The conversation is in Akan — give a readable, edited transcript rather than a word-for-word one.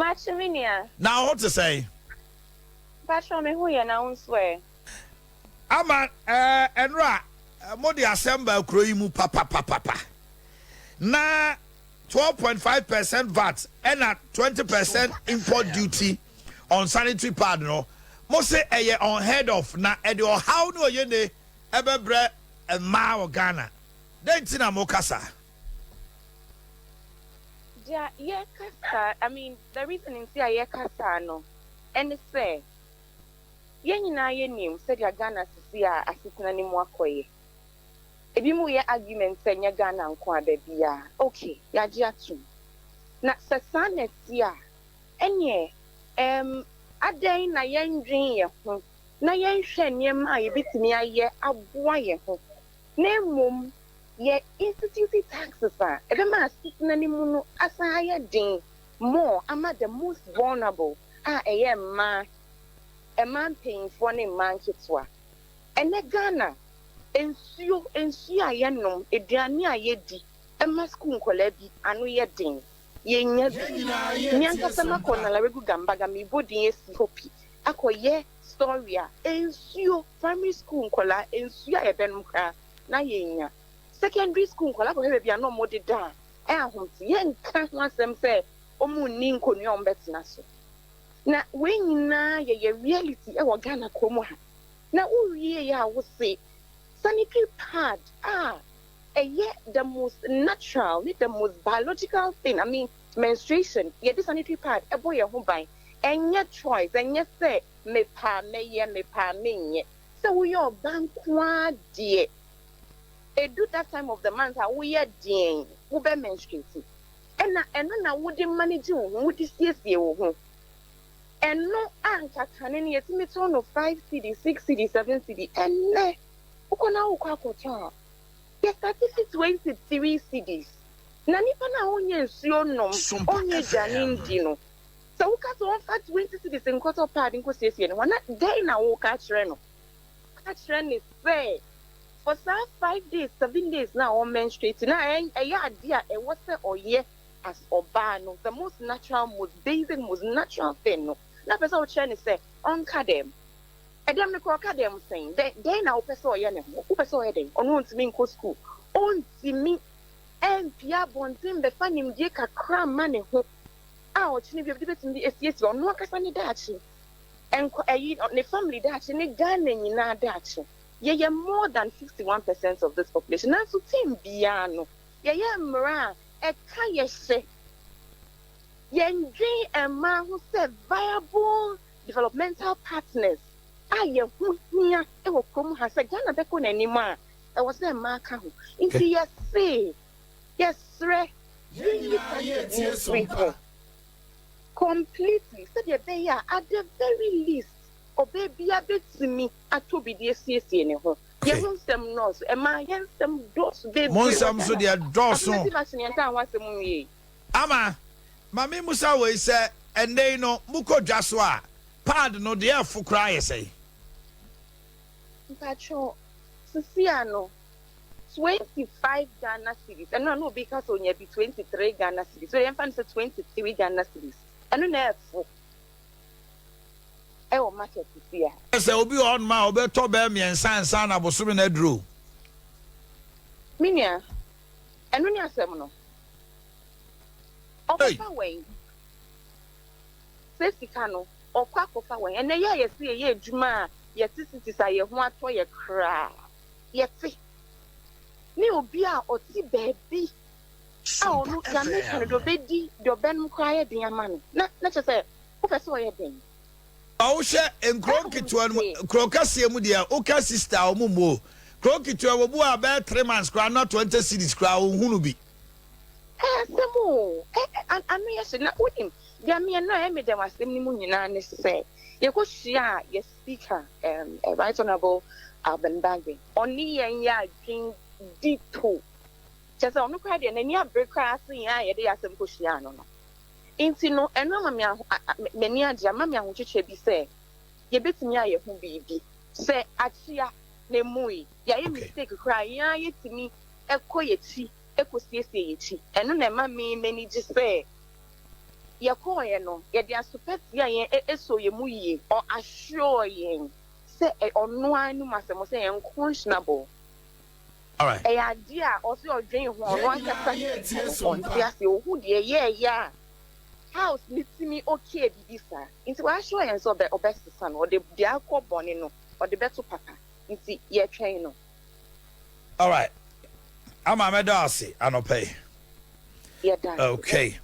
Patchminia. Now what to say? Patch me who you now swear. Ama enra modi assemble kroimu papa. Na 12.5% VAT and a 20% import duty on sanitary pad no. Mo say eye unheard of na e de how no ye ne ebebre e ma o Ghana. Den tina mo kasa. Yeah, kasa. I mean, the reason in say yeah kasa no. And it's say yen nyina ye nim said ya Ghana sisi a asitena ni mu akoye. Ebi mu ye argument say nya Ghana nko ababia. Okay, ya ji atum. Na sasane tia enye adan na yen dwen ye ho. Na yen hwe nneema a ye betimi aye aboa ye ho. Na emom ye institute taxes a ebe ma asitena ni mu no asa aye den more ama the most vulnerable a eye ma a man paying for a man kitwa. And the Ghana, ensuo a yenom, a diania yedi, a mascun colebi, and we are ding. Ye nyanka sama kona la regu gambaga mi bodi si hopi. Ako ye storia, ensuo primary school kola, ensuo a benumka, na yenya. Secondary school kola ko hebe no more da. Humti yen can't want them say, Omu ninko nyom betinaso. Na when na ye reality e wa Ghana komo ha na uriye ya wo say sanitary pad the most natural the most biological thing. I mean menstruation ye the sanitary pad e boy ho ban enye choice enye say me pa me so we your ban kwa de e do that time of the month we ye den wo be menstruating eno na wo de manage wo de siesie wo ho. And no anka kanin yet me turn of 5 CD, 6 CD, 7 CD, and ne ukona ukwakocha. Yes, 23 CDs. Na nipa na onye nsuo nom, onye janin dino. So uka to on fat 20 CDs in quarter pad in kosiesie no. Wana day na uka chre no. Catch is say for 5 days, 7 days now on menstruating. Na idea e what say oye as obano, the most natural, most basic, most natural thing no. Na person trying to say on kadem. Edem ne ko kadem saying they na person ye ne ho. Person ye den. Onu ntimi nko school. Ontimi empia bontin be fanim die kakra ma ne ho. A o chini bi betimi esiesi onu akasa ne daachi. Enko ayi ne family daachi ne Ghana nyina daachi. Ye more than 51% of this population. Na so team bia no. Ye mra e ka ye hye. Yendri and man who said viable developmental partners. Ye who here it will come has a Ghana Becon anymore. I was there, Marka. Into yes, say, yes, sir. Completely. So they are at the very least. Or baby, a bit to me at to be the CSO in a home. You want them nose, and my handsome doors, baby. Monsam so their doors. Ama. Mami Musa we say and they no muko jaswa pad no de afu cry say Pacho Siciano 25 Ghana cities and no because only be 23 Ghana cities so you find 23 Ghana cities and no fu e o market here say obi on ma obi to be me ensan na bosome na dro minia enu ni asem no Okofa wen. Safety no. Okwa kofa wen. Ene ye see ye adwuma ye titi sa ye ho ato ye kra. Ye ti. Ni obi a oti baby. A onu ya me kan do bedi do benum kra ye den ama no. Na che wo pese wo ye den. Awo hye enkronkitwa krokase mu dia oka sister omumo. Kronkitwa wo bu about 3 months kra not 20 cities kra ohunu bi. Semo I know yes na win dia me no e me dem asem ni mu nyina ne se ye ko hia ye speaker right honorable Alban Bagby oni yen ya adwin dito chese onu kwa de na ni abrekra asin ya ye de asem ko hia no inti no eno ma me ni agya ma me ahochechwe bi se ye betimi aye hu bibi se achia na mui ya ye mistake kra ya ye timi ekoyechi ekosiesie yechi eno na ma me manage say ye ko ye no ye de asopet ya ye eso ye mu yi or assure ye say ono anu masemo say ye questionable. All right. E idea or say odwen ho ono ankasa on tia say ohu de yeah house nitimi okay bibi sa nti wa assure ye so be obesisa no de akọ bone no or the better papa nti ye twen no. All right. I'm a medasi, I no pay. Yeah, done. Okay.